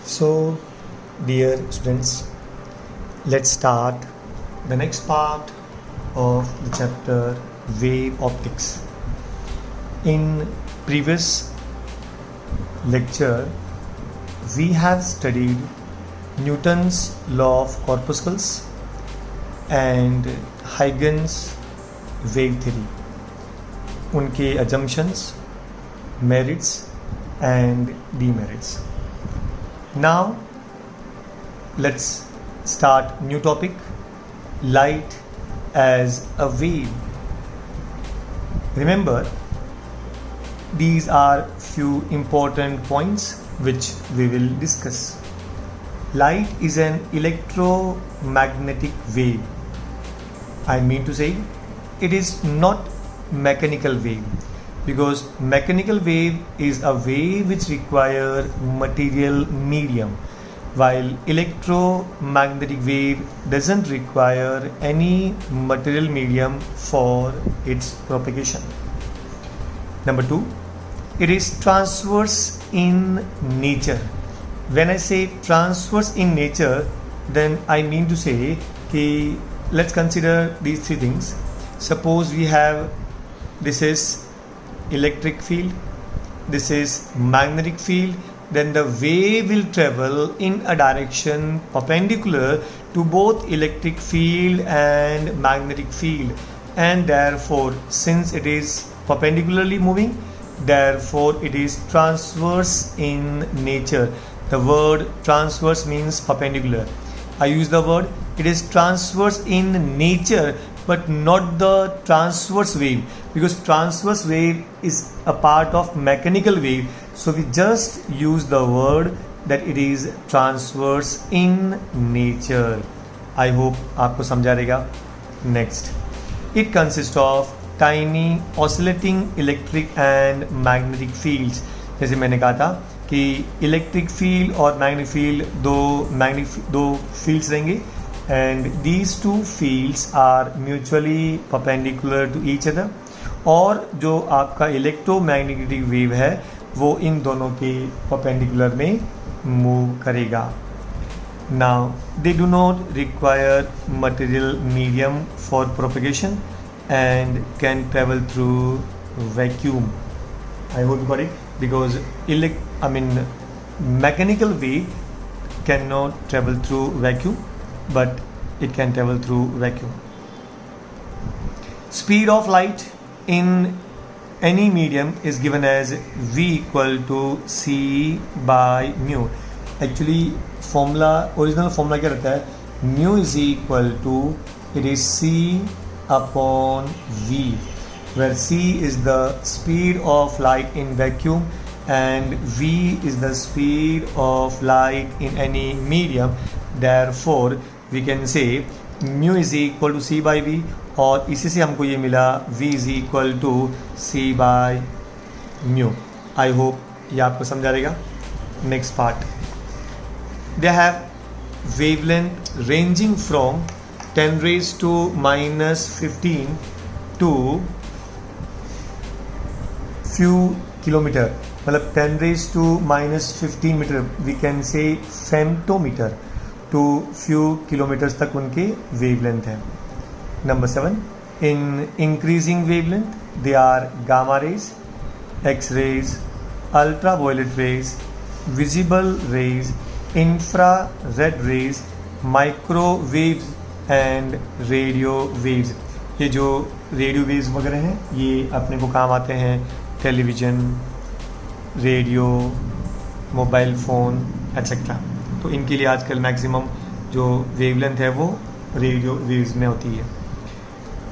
So, dear students, let's start the next part of the chapter Wave Optics. In previous lecture, we have studied Newton's law of corpuscles and Huygens wave theory, उनके assumptions, merits and demerits. Now let's start new topic, light as a wave. Remember, these are few important points which we will discuss. Light is an electromagnetic wave. I mean to say it is not mechanical wave, because mechanical wave is a wave which require material medium, while electromagnetic wave doesn't require any material medium for its propagation. Number 2, it is transverse in nature. When I say transverse in nature, then I mean to say कि let's consider these three things. Suppose we have, this is electric field, this is magnetic field, then the wave will travel in a direction perpendicular to both electric field and magnetic field, and therefore since it is perpendicularly moving, therefore it is transverse in nature. The word transverse means perpendicular. I use the word it is transverse in nature, but not the transverse wave, because transverse wave is a part of mechanical wave. So we just use the word that it is transverse in nature. I hope आपको समझा रहेगा. Next, it consists of tiny oscillating electric and magnetic fields. जैसे मैंने कहा था कि electric field और magnetic field दो फील्ड्स रहेंगे, and these two fields are mutually perpendicular to each other. और जो आपका इलेक्ट्रोमैग्नेटिक वेव है वो इन दोनों के परपेंडिकुलर में मूव करेगा. Now they do not require material medium for propagation and can travel through vacuum. I hope you got it, because mechanical wave cannot travel through vacuum, but it can travel through vacuum. Speed of light in any medium is given as V equal to C by mu. Actually original formula क्या रहता है? Mu is equal to, it is C upon V, where C is the speed of light in vacuum and V is the speed of light in any medium. Therefore we can say mu is equal to C by V, और इसी से हमको ये मिला V is equal to C by mu. I hope ये आपको समझा रहेगा. Next part, they have wavelength ranging from 10 raised to minus 15 to few kilometer. मतलब 10 raised to minus 15 metre, we can say femtometer, to few kilometers तक उनके wavelength है. Number 7, in increasing wavelength they are gamma rays, X-rays, ultraviolet rays, visible rays, infrared rays, microwaves and radio waves. ये जो radio waves वगैरह हैं ये अपने को काम आते हैं television, radio, mobile phone etcetera. तो इनके लिए आजकल मैक्सिमम जो वेवलेंथ है वो रेडियो वेव्स में होती है.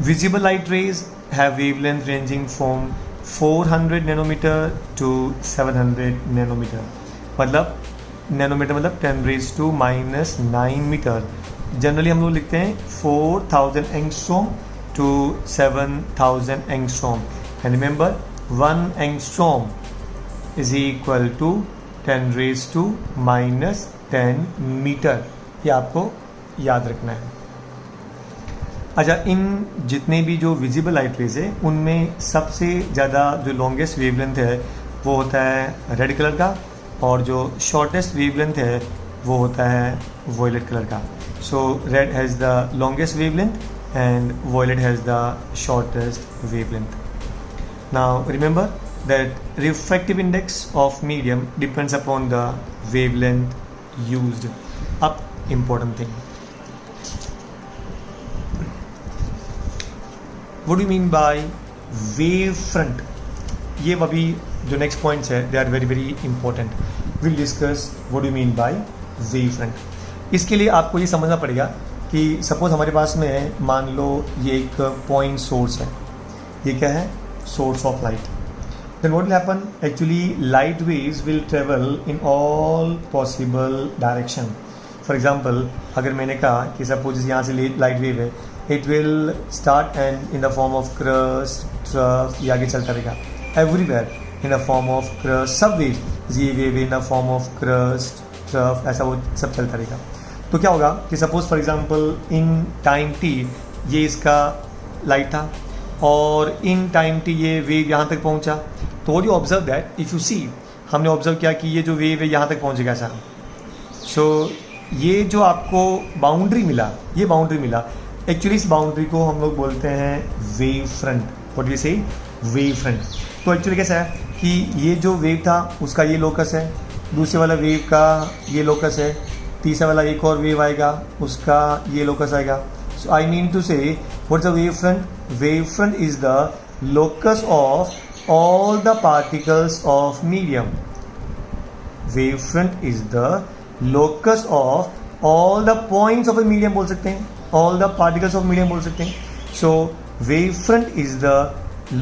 Visible light rays have wavelength ranging from 400 nanometre to 700 nanometre. मतलब नैनोमीटर मतलब 10 raise to minus 9 metre. Generally हम लोग लिखते हैं 4000 angstrom to 7000 angstrom. And remember 1 angstrom is equal to 10 raised to minus 10 metre. ये आपको याद रखना है. अच्छा, इन जितने भी जो विजिबल लाइट रेज है उनमें सबसे ज़्यादा जो लॉन्गेस्ट वेवलेंथ है वो होता है रेड कलर का, और जो शॉर्टेस्ट वेवलेंथ है वो होता है वॉयलेट कलर का. So red has the longest wavelength and violet has the shortest wavelength. Now remember that refractive index of medium depends upon the wavelength used. Up important thing. What do you mean by wave front? ये अभी जो next points है they are very very important. We'll discuss what do you mean by wave front. इसके लिए आपको ये समझना पड़ेगा कि सपोज हमारे पास में मान लो ये एक पॉइंट सोर्स है. ये क्या है? Source of light. Then what will happen? Actually, light waves will travel in all possible direction. For example, अगर मैंने कहा कि suppose यहाँ से light wave है, it will start and in the form of crust, trough, ये आगे चलता रहेगा. Everywhere in the form of crust, सब waves, ये wave in the form of crust, trough, ऐसा वो सब चलता रहेगा. तो क्या होगा कि suppose for example in time t ये इसका light था और इन टाइम टी ये वेव यहाँ तक पहुँचा. तो वो जो observe that if you see, हमने ऑब्जर्व किया कि ये जो वेव है यहाँ तक पहुँचेगा ऐसा. सो ये जो आपको बाउंड्री मिला, ये बाउंड्री मिला, एक्चुअली इस बाउंड्री को हम लोग बोलते हैं वेव फ्रंट. व्हाट वी से? Wave front. तो एक्चुअली कैसा है कि ये जो वेव था उसका ये लोकस है, दूसरे वाला वेव का ये लोकस है, तीसरा वाला एक और वेव आएगा उसका ये लोकस आएगा. So I mean to say, what's the wavefront? Wavefront is the locus of all the particles of medium. Wavefront is the locus of all the points of a medium बोल सकते हैं, all the particles of medium बोल सकते हैं. So wavefront is the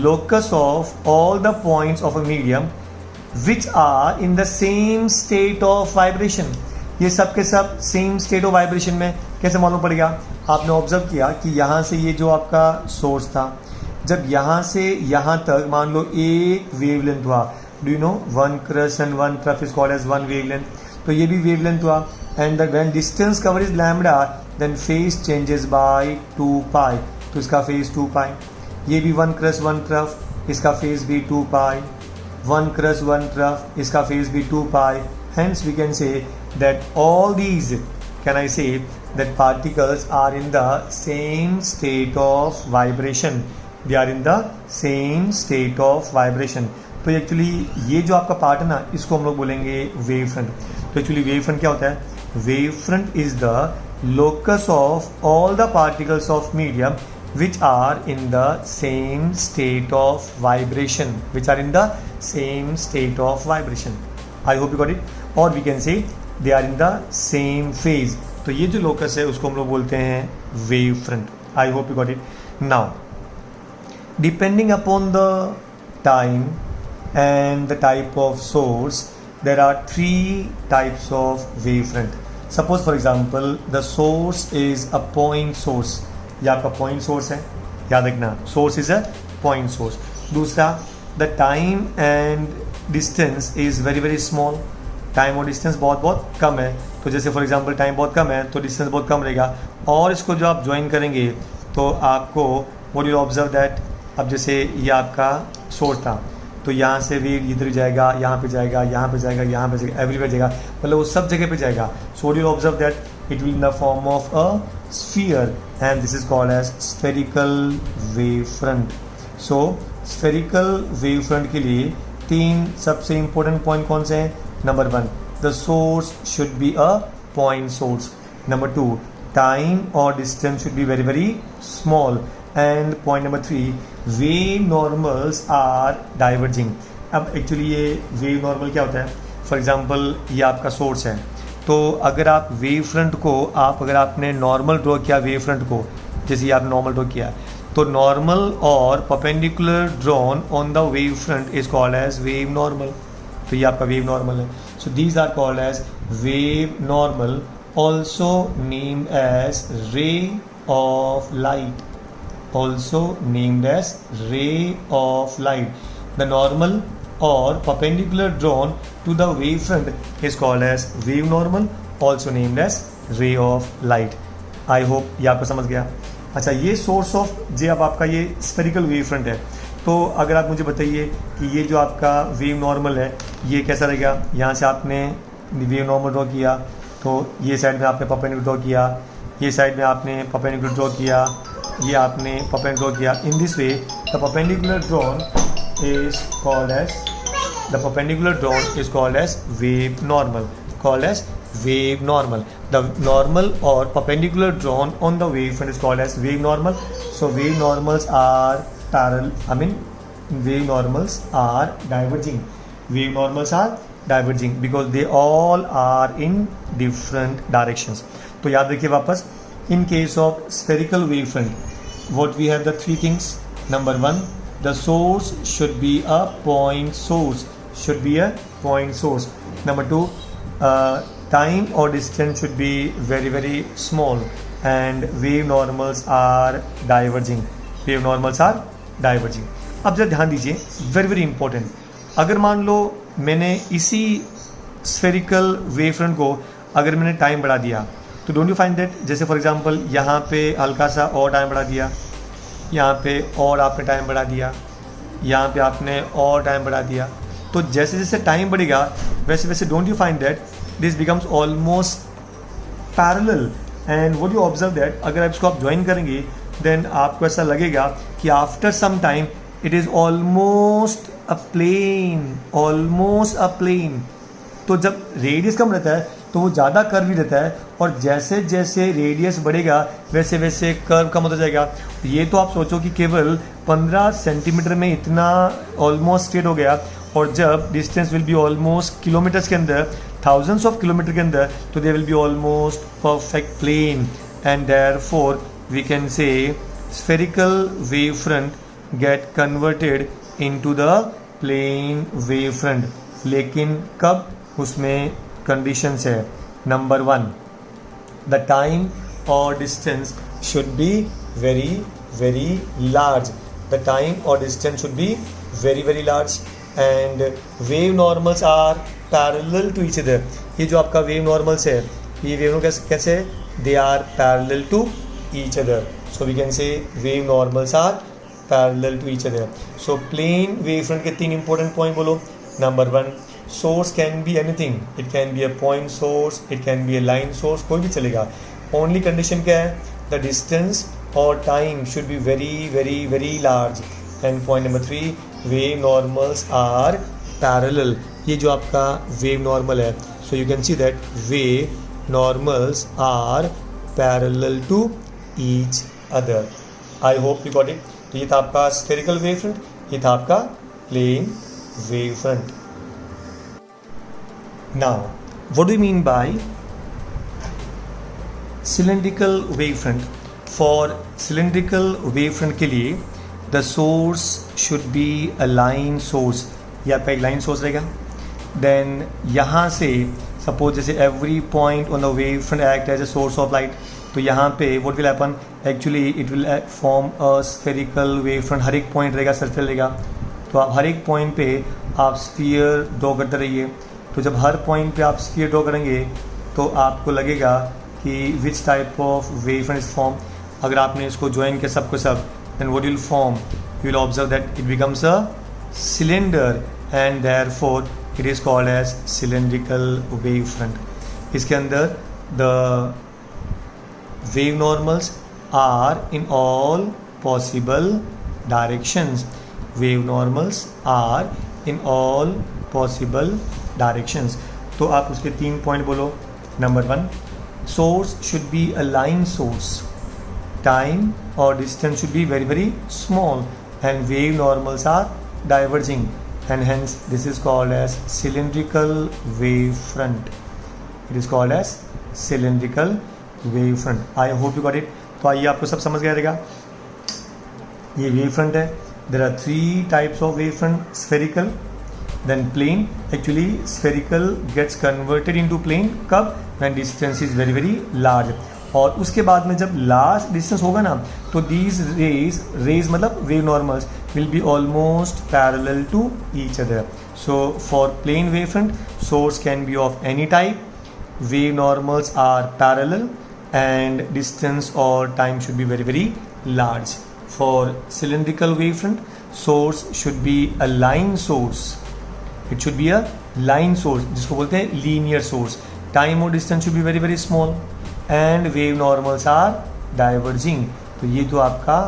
locus of all the points of a medium which are in the same state of vibration. ये सब के सब सेम स्टेट ऑफ वाइब्रेशन में. कैसे मालूम पड़ेगा? आपने ऑब्जर्व किया कि यहाँ से ये जो आपका सोर्स था, जब यहाँ से यहाँ तक मान लो एक वेवलेंथ हुआ. Do you know one crest and one trough is called as one wavelength. तो ये भी वेवलेंथ हुआ. And when distance cover is lambda then phase changes by 2 pi. तो इसका फेज 2 पाई. ये भी वन क्रस्ट वन ट्रफ, इसका phase भी 2 pi. One crest one trough, इसका फेज भी 2 pi. Hence we can say that all these, can I say that particles are in the same state of vibration. They are in the same state of vibration. तो actually ये जो आपका part है ना, इसको हम लोग बोलेंगे वेव फ्रंट. तो एक्चुअली वेव फ्रंट क्या होता है? Wave front is the locus of all the particles of medium which are in the same state of vibration. Which are in the same state of vibration. I hope you got it. और we can say they are in the same phase. तो ये जो locus है उसको हम लोग बोलते हैं wave front. I hope you got it. Now, depending upon the time and the type of source, there are 3 types of wavefront. Suppose for example the source is a point source. ये आपका point source है, याद रखना, source is a point source. दूसरा, the time and distance is very very small. Time और distance बहुत बहुत कम है. तो जैसे फॉर एग्जांपल टाइम बहुत कम है तो डिस्टेंस बहुत कम रहेगा. और इसको जो आप ज्वाइन करेंगे तो आपको व्हाट यू ऑब्जर्व दैट, अब जैसे ये आपका सोर्स था तो यहाँ से वेव इधर जाएगा, यहाँ पे जाएगा, यहाँ पे जाएगा, यहाँ पे जाएगा, एवरीवेयर जाएगा, मतलब वो सब जगह पे जाएगा. So what you observe that it will in the form of a sphere and this is called as spherical wave front. So spherical wave front के लिए 3 सबसे इंपॉर्टेंट पॉइंट कौन से हैं? Number 1, the source should be a point source. Number 2, time or distance should be very very small. And point number 3, wave normals are diverging. अब actually ये wave normal क्या होता है? फॉर एग्जांपल ये आपका सोर्स है, तो अगर आप वेव फ्रंट को अगर आपने नॉर्मल ड्रॉ किया वेव फ्रंट को, जैसे ये आपने नॉर्मल ड्रॉ किया, तो नॉर्मल और perpendicular drawn on the wave front is called as wave normal. तो ये आपका वेव नॉर्मल है. So these are called as wave normal, also named as ray of light. Also named as ray of light. The normal और perpendicular drawn to the wave front is called as wave normal, also named as ray of light. I hope ये आपको समझ गया. अच्छा, ये source of जे अब आपका ये स्फेरिकल वेव फ्रंट है, तो अगर आप मुझे बताइए कि ये जो आपका वेव नॉर्मल है ये कैसा रहेगा। यहाँ से आपने वेव नॉर्मल ड्रॉ किया, तो ये साइड में आपने परपेंडिकुलर ड्रॉ किया, ये साइड में आपने परपेंडिकुलर ड्रॉ किया, ये आपने परपेंडिकुलर ड्रॉ किया। In this way the perpendicular drawn is called as the perpendicular drawn is called as wave normal, called as wave normal. The normal or perpendicular drawn on the wavefront is called as wave normal. So wave normals are parallel, wave normals are diverging. Wave normals are diverging because they all are in different directions. तो याद रखिए वापस, in case of spherical wavefront what we have the three things. Number one, the source should be a point source, should be a point source. Number two, time or distance should be very very small and wave normals are diverging. Wave normals are diverging. अब जरा ध्यान दीजिए, very very important. अगर मान लो मैंने इसी spherical wavefront को अगर मैंने टाइम बढ़ा दिया, तो डोंट यू फाइंड दैट, जैसे फॉर एग्जांपल यहाँ पे हल्का सा और टाइम बढ़ा दिया, यहाँ पे और आपने टाइम बढ़ा दिया, यहाँ पे आपने और टाइम बढ़ा दिया, तो जैसे जैसे टाइम बढ़ेगा वैसे वैसे don't you find that this becomes almost parallel. And what you observe that अगर आप इसको आप ज्वाइन करेंगे देन आपको ऐसा लगेगा कि after some time it is almost a plane, almost a plane. तो जब रेडियस कम रहता है तो वो ज़्यादा कर्व ही रहता है, और जैसे जैसे रेडियस बढ़ेगा वैसे वैसे कर्व कम होता जाएगा. ये तो आप सोचो कि केवल 15 सेंटीमीटर में इतना ऑलमोस्ट स्ट्रेट हो गया, और जब distance will be almost kilometres के अंदर, थाउजेंड्स ऑफ किलोमीटर के अंदर, तो they will be almost perfect plane. And therefore we can say spherical wave front get converted into the plane wave front. लेकिन कब, उसमें कंडीशंस है. नंबर वन, द टाइम और distance should be very very large. The time और distance should be very very large and wave normals are parallel to each other. ये जो आपका wave normals है, ये वेव नॉर्मल कैसे, they are parallel to each other. So we can say wave normals are parallel to each other. So plane wave front के तीन important point बोलो. Number one, source can be anything, it can be a point source, it can be a line source, कोई भी चलेगा. Only condition क्या है, the distance और time should be very very very large. And point number three, wave normals are parallel. ये जो आपका wave normal है, so you can see that wave normals are parallel to each other. I hope you got it. तो ये था आपका spherical wave front, ये था आपका plane wave front. Now, what do we mean by cylindrical wavefront? For cylindrical wavefront के लिए the source should be a line source. ये आपका एक line source रहेगा. Then यहाँ से suppose जैसे every point on the wavefront act as a source of light. तो यहाँ पे what will happen? Actually it will form a spherical wavefront. हर एक point रहेगा, सर्कल रहेगा. तो आप हर एक point पे आप स्फीयर ड्रॉ करते रहिए. तो जब हर पॉइंट पे आप स्फीयर ड्रॉ करेंगे तो आपको लगेगा कि which type of wave front is form. अगर आपने इसको ज्वाइन किया सबको सब, then what will form, you will observe that it becomes a cylinder and therefore it is called as cylindrical wave front. इसके अंदर the wave normals are in all possible directions. Wave normals are in all possible directions. तो आप उसके तीन point बोलो. Number one, source should be a line source, time और distance should be very very small and wave normals are diverging and hence this is called as cylindrical wave front. It is called as cylindrical wave front. I hope you got it. तो आइए आपको सब समझ गया रहेगा. ये wave front है. There are three types of wave front, spherical, then plane. Actually spherical gets converted into plane कब, when distance is very very large. और उसके बाद में जब large distance होगा ना, तो these rays मतलब wave normals will be almost parallel to each other. So for plane wavefront, source can be of any type, wave normals are parallel and distance or time should be very very large. For cylindrical wavefront, source should be a line source, it should be a line source, जिसको बोलते हैं linear source. Time और distance should be very very small and wave normals are diverging. तो ये तो आपका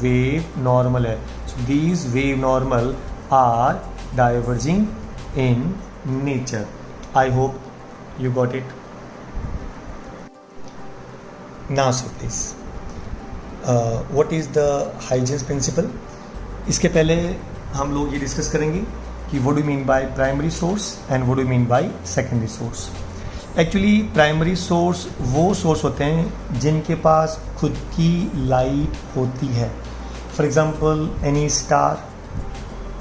wave normal है. So these wave normal are diverging in nature. I hope you got it. Now so please, what is the Huygens principle? इसके पहले हम लोग ये डिस्कस करेंगे कि what do you mean by primary source and what do you mean by secondary source. Actually primary source वो source होते हैं जिनके पास खुद की लाइट होती है. For example any star,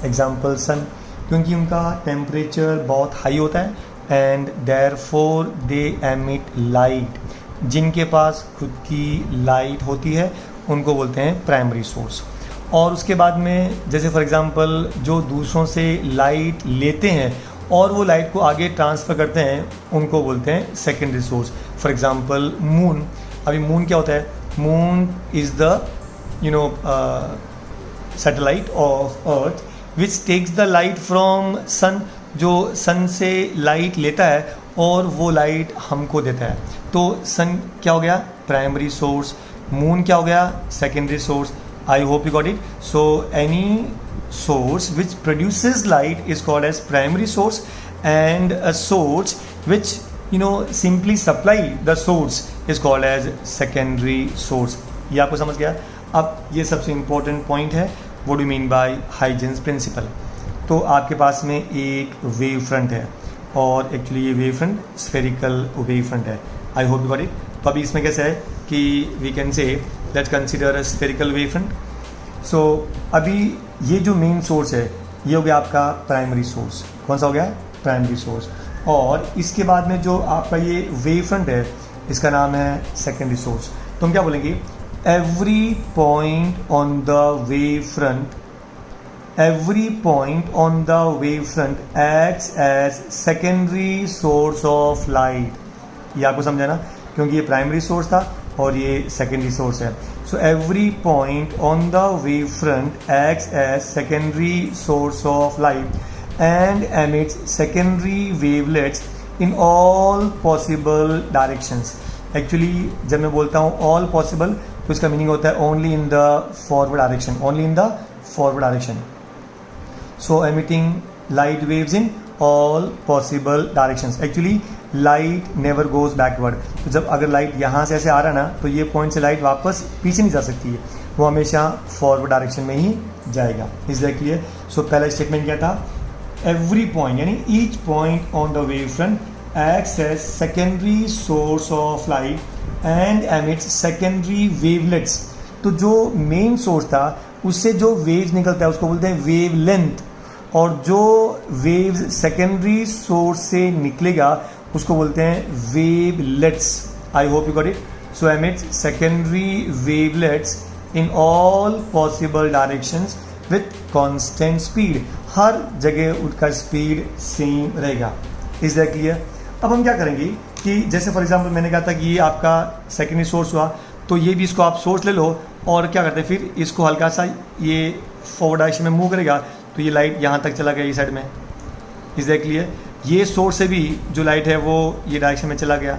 example sun, क्योंकि उनका टेम्परेचर बहुत हाई होता है and therefore they emit light. जिनके पास खुद की लाइट होती है उनको बोलते हैं प्राइमरी सोर्स. और उसके बाद में जैसे फॉर एग्जांपल जो दूसरों से लाइट लेते हैं और वो लाइट को आगे ट्रांसफ़र करते हैं उनको बोलते हैं secondary source. For example moon. अभी मून क्या होता है? Moon is the satellite of earth which takes the light from sun, जो सन से लाइट लेता है और वो लाइट हमको देता है. तो सन क्या हो गया? Primary source. मून क्या हो गया? Secondary source. I hope you got it. So any source which produces light is called as primary source and a source which simply supply the source is called as secondary source. ये आपको समझ गया? अब ये सबसे important point है, what do mean by Huygens principle. तो आपके पास में एक वेव फ्रंट है और एक्चुअली ये wave front spherical wave front है. I hope you got it. तो अभी इसमें कैसे है कि we can say let's consider a spherical wave front. So अभी ये जो मेन सोर्स है ये हो गया आपका प्राइमरी सोर्स. कौन सा हो गया? Primary source. और इसके बाद में जो आपका ये वेव फ्रंट है इसका नाम है सेकेंडरी सोर्स. तो हम क्या बोलेंगे? Every point on the wave front, every point on the wavefront acts as secondary source of light. ये आपको समझा ना, क्योंकि ये प्राइमरी सोर्स था और ये सेकेंडरी सोर्स है. So every point on the wavefront acts as secondary source of light and emits secondary wavelets in all possible directions. Actually जब मैं बोलता हूँ all possible तो इसका मीनिंग होता है only in the forward direction, only in the forward direction. So emitting light waves in all possible directions. Actually light never goes backward. तो जब अगर लाइट यहाँ से ऐसे आ रहा ना तो ये पॉइंट से लाइट वापस पीछे नहीं जा सकती है, वो हमेशा फॉरवर्ड डायरेक्शन में ही जाएगा. Is that clear? सो पहला स्टेटमेंट क्या था? एवरी पॉइंट यानी each point on the wave front acts as secondary source of light and emits secondary wavelets. तो जो मेन सोर्स था उससे जो वेव्स निकलता है उसको बोलते हैं वेव लेंथ, और जो वेव्स सेकेंडरी सोर्स से निकलेगा उसको बोलते हैं wavelets. I hope you got it. So emits secondary wavelets in all possible directions with constant speed. हर जगह उसका स्पीड सेम रहेगा. Is that clear? अब हम क्या करेंगे कि जैसे फॉर एग्जांपल मैंने कहा था कि ये आपका सेकेंडरी सोर्स हुआ, तो ये भी इसको आप सोर्स ले लो और क्या करते हैं फिर इसको हल्का सा ये फॉरवर्ड डायरेक्शन में मूव करेगा तो ये लाइट यहाँ तक चला गया ये साइड में. Is that clear? ये सोर्स से भी जो लाइट है वो ये डायरेक्शन में चला गया,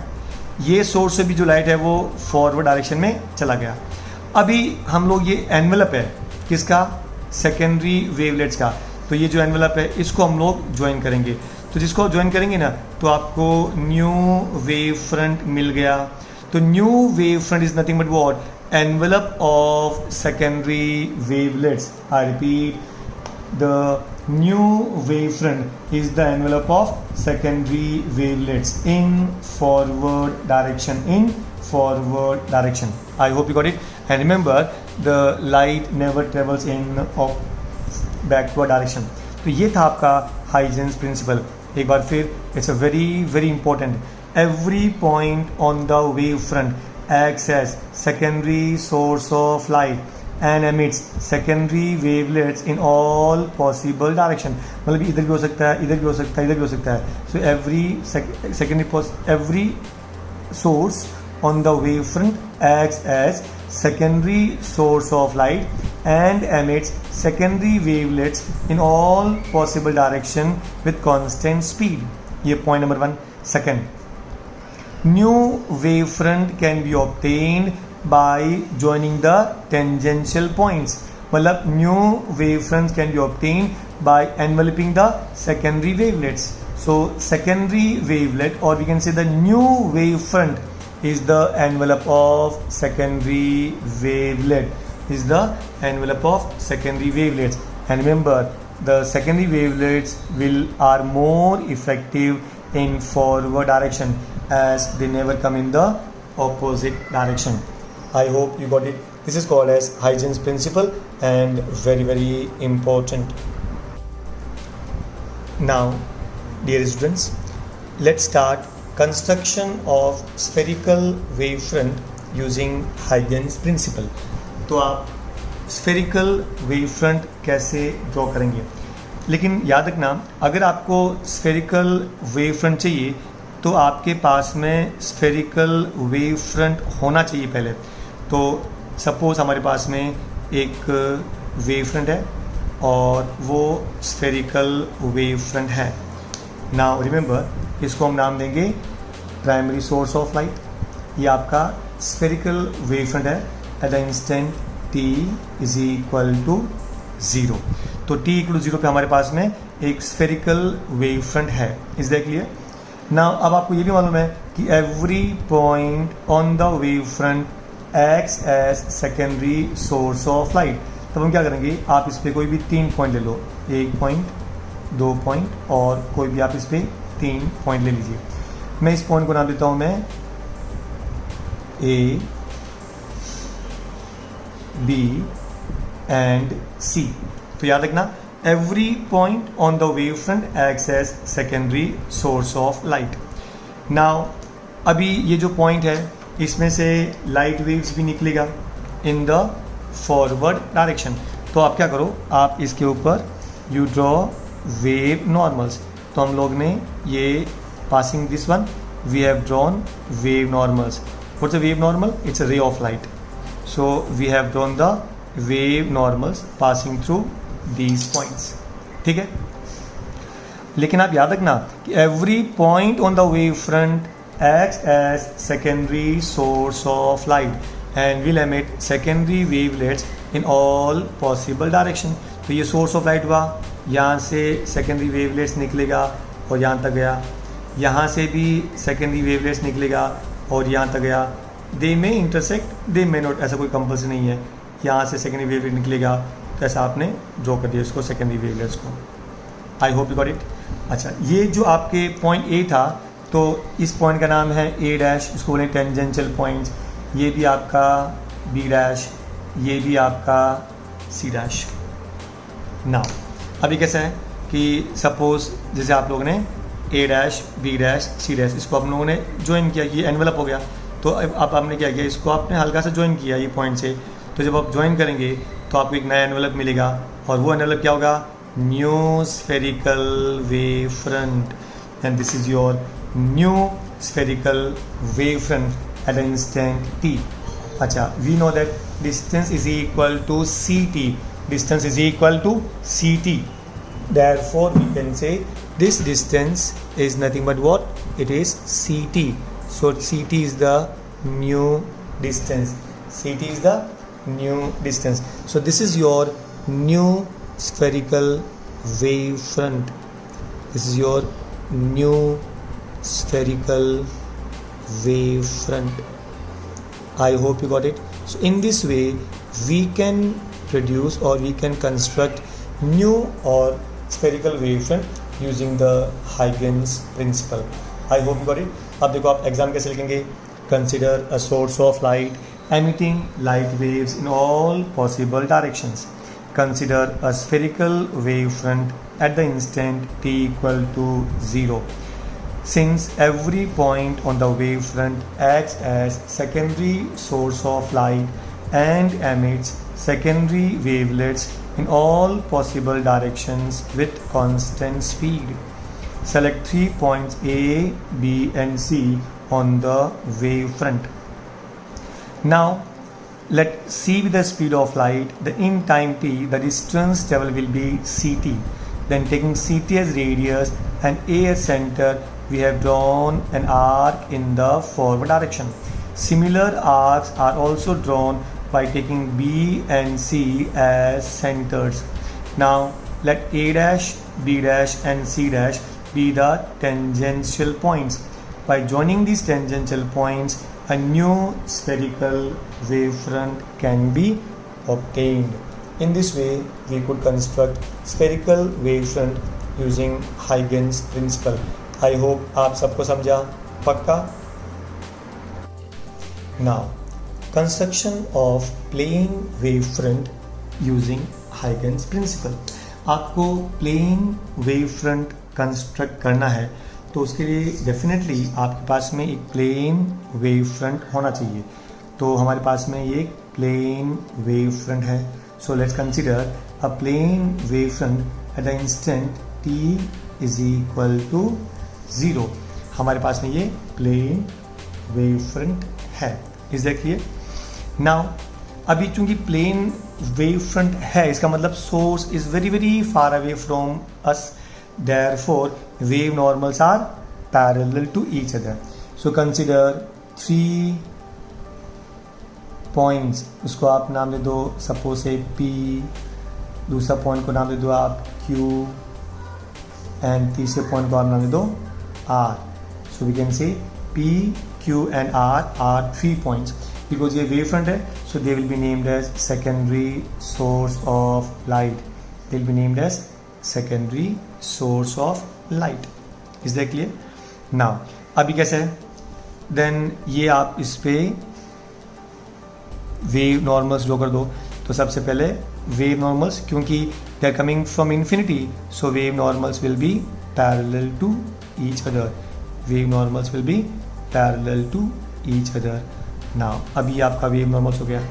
ये सोर्स से भी जो लाइट है वो फॉरवर्ड डायरेक्शन में चला गया. अभी हम लोग ये एनवेलप है किसका? सेकेंडरी वेवलेट्स का. तो ये जो एनवेलप है इसको हम लोग ज्वाइन करेंगे. तो जिसको ज्वाइन करेंगे ना तो आपको न्यू वेव फ्रंट मिल गया. तो new wave front is nothing but what? Envelope of secondary wavelets. I repeat, the new wavefront is the envelope of secondary wavelets in forward direction. I hope you got it. And remember, the light never travels in backward direction. तो ये था आपका Huygens principal. एक बार फिर, it's a very very important. Every point on the wavefront acts as secondary source of light and emits secondary wavelets in all possible direction. मतलब इधर भी हो सकता है, इधर भी हो सकता है, इधर भी हो सकता है. So every source on the wavefront acts as secondary source of light and emits secondary wavelets in all possible direction with constant speed. ये point number 1. Second, new wavefront can be obtained by joining the tangential points. मतलब new wavefront can be obtained by enveloping the secondary wavelets. So secondary wavelet, or we can say the new wavefront, is the envelope of secondary wavelet. Is the envelope of secondary wavelets. And remember, the secondary wavelets are more effective in forward direction as they never come in the opposite direction. I hope you got it. This is called as Huygens principle and very, very important. Now, dear students, let's start construction of spherical wavefront using Huygens principle. तो आप spherical wavefront कैसे draw करेंगे? लेकिन याद रखना, अगर आपको spherical wavefront चाहिए तो आपके पास में spherical wavefront होना चाहिए पहले. तो सपोज हमारे पास में एक wavefront है और वो spherical wavefront है. नाउ रिमेंबर, इसको हम नाम देंगे प्राइमरी सोर्स ऑफ लाइट. ये आपका spherical wavefront है at the instant t is equal to 0. तो t इक्वल टू 0 पे हमारे पास में एक spherical wavefront है. Is that clear? नाउ अब आपको ये भी मालूम है कि every point on the wavefront acts as secondary source of light. तब हम क्या करेंगे, आप इस पर कोई भी 3 पॉइंट ले लो, 1 पॉइंट, 2 पॉइंट और कोई भी आप इस पर 3 पॉइंट ले लीजिए. मैं इस पॉइंट को नाम देता हूं मैं A, B एंड C. तो याद रखना, every point on the wavefront acts as secondary source of light. Now अभी ये जो पॉइंट है इसमें से लाइट वेव्स भी निकलेगा इन द फॉरवर्ड डायरेक्शन. तो आप क्या करो, आप इसके ऊपर यू ड्रॉ वेव नॉर्मल्स. तो हम लोग ने ये passing this one we have drawn wave normals. What's a wave normal? It's a ray of light. So we have drawn the wave normals passing through these points. ठीक है, लेकिन आप याद रखना कि every point on the wave front acts as secondary source of light and will emit secondary wavelets in all possible direction. तो ये source of light हुआ, यहाँ से secondary wavelets निकलेगा और यहाँ तक गया, यहाँ से भी secondary wavelets निकलेगा और यहाँ तक गया. They may intersect, they may not, ऐसा कोई कंपल्सरी नहीं है. यहाँ से secondary wavelet निकलेगा तो ऐसा आपने ड्रॉ कर दिया इसको secondary wavelets को. I hope you got it. अच्छा, ये जो आपके पॉइंट A था, तो इस पॉइंट का नाम है A डैश, इसको बोलें टेंजेंशियल पॉइंट. ये भी आपका B डैश, ये भी आपका C डैश. नाउ अभी कैसा है कि सपोज जैसे आप लोगों ने A dash, B dash, C dash, इसको आप लोगों ने ज्वाइन किया, ये एनवेलप हो गया. तो अब आपने क्या किया, इसको आपने हल्का सा ज्वाइन किया ये पॉइंट से. तो जब आप ज्वाइन करेंगे तो आपको एक नया एनवेलप मिलेगा और वो एनवेलप क्या होगा, new spherical wave front. And this is your new spherical wavefront at an instant t. अच्छा, we know that distance is equal to ct. Distance is equal to ct. Therefore, we can say this distance is nothing but what? It is ct. So ct is the new distance. Ct is the new distance. So this is your new spherical wavefront. This is your new spherical wavefront. I hope you got it. So in this way we can produce or we can construct new or spherical wavefront using the Huygens principle. I hope you got it. अब देखो आप exam कैसे लिखेंगे. Consider a source of light emitting light waves in all possible directions. Consider a spherical wavefront at the instant t equal to 0. Since every point on the wavefront acts as secondary source of light and emits secondary wavelets in all possible directions with constant speed, select 3 points A, B and C on the wavefront. Now let c be the speed of light, the in time t, the distance traveled will be ct. Then taking ct as radius and a as center, we have drawn an arc in the forward direction. Similar arcs are also drawn by taking b and c as centers. Now let a dash, b dash and c dash be the tangential points. By joining these tangential points, a new spherical wavefront can be obtained. In this way, we could construct spherical wavefront using Huygens principle. I hope आप सबको समझा पक्का. Now, construction of plane wavefront using Huygens principle. आपको plane wavefront construct करना है तो उसके लिए डेफिनेटली आपके पास में एक प्लेन वेव फ्रंट होना चाहिए. तो हमारे पास में ये प्लेन वेव फ्रंट है. So let's consider a plane wave front at the instant t is equal to 0. हमारे पास में ये प्लेन वेव फ्रंट है. Is that clear? नाउ अभी चूंकि प्लेन वेव फ्रंट है, इसका मतलब source is very very far away from us. Therefore, wave normals are parallel to each other. So consider 3 points. उसको आप नाम दे दो सपोज से P, दूसरा पॉइंट को नाम दे दो आप Q एंड तीसरे पॉइंट को आप नाम दे दो R. So we can say P, Q and R are 3 points. Because ये wave front है, so they will be named as secondary source of light. They will be named as secondary source of light. Is that clear? Now अभी कैसे है? Then ये आप इस पे wave normals draw कर दो. तो सबसे पहले wave normals, क्योंकि they are coming from infinity, so wave normals will be parallel to each other. Wave normals will be parallel to each other. Now अभी आपका wave normals हो गया.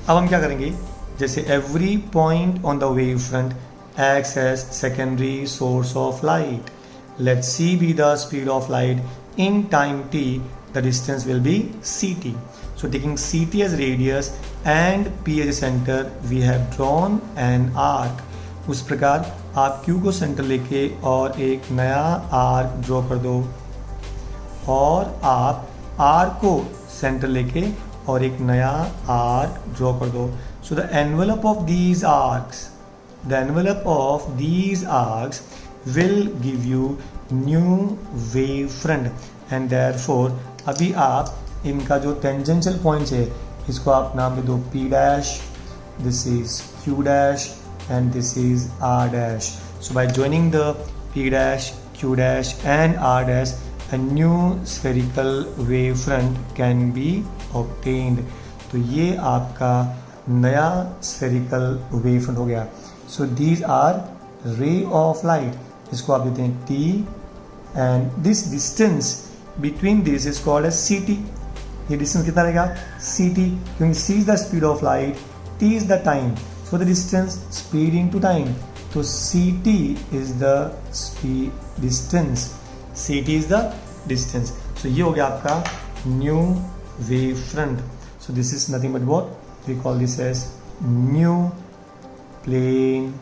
अब हम क्या करेंगे? जैसे every point on the wave front acts as secondary source of light. Let c be the speed of light in time t, the distance will be ct. So taking ct as radius and p as center, we have drawn an arc. उस प्रकार आप q को centre लेके और एक नया arc draw कर दो, और आप r को सेंटर लेके और एक नया आर्क ड्रॉ कर दो. So the envelope of these arcs will give you new wave front, and therefore अभी आप इनका जो tangential points है इसको आप नाम दे दो P dash, this is Q dash and this is R dash. So by joining the P dash, Q dash and R dash, a new spherical wave front can be obtained. तो ये आपका नया spherical wave front हो गया. So these are ray of light. इसको आप देते हैं T, and this distance between this is called as ct. ये distance कितना रहेगा? ct, क्योंकि c is the speed of light, t is the time. So the distance, speed into time. तो ct is the speed distance. ct is the distance. So ये हो गया आपका new wave front. So this is nothing but what we call this as new plane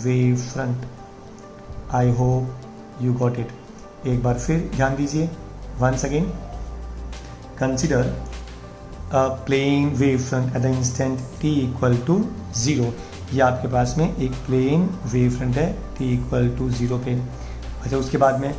wave front. I hope you got it. एक बार फिर ध्यान दीजिए. Once again, consider a plane wave front at the instant t equal to 0. ये आपके पास में एक plane wave front है t equal to 0 पे. अच्छा, उसके बाद में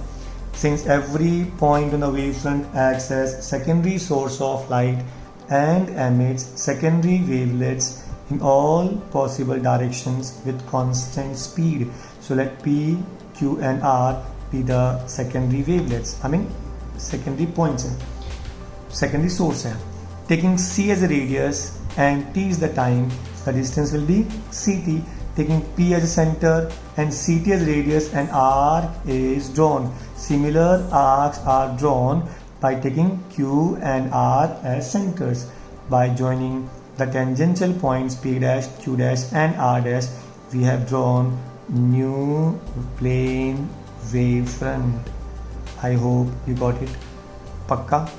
since every point on the wave front acts as secondary source of light and emits secondary wavelets in all possible directions with constant speed. So let P, Q and R be the secondary wavelets. I mean secondary points है, secondary source है. Taking C as a radius and T is the time, the distance will be ct. Taking P as a center and ct as radius, and arc is drawn. Similar arcs are drawn by taking Q and R as centers. By joining the tangential points P dash, Q dash and R dash, we have drawn new plane wave front. I hope you got it. Pakka.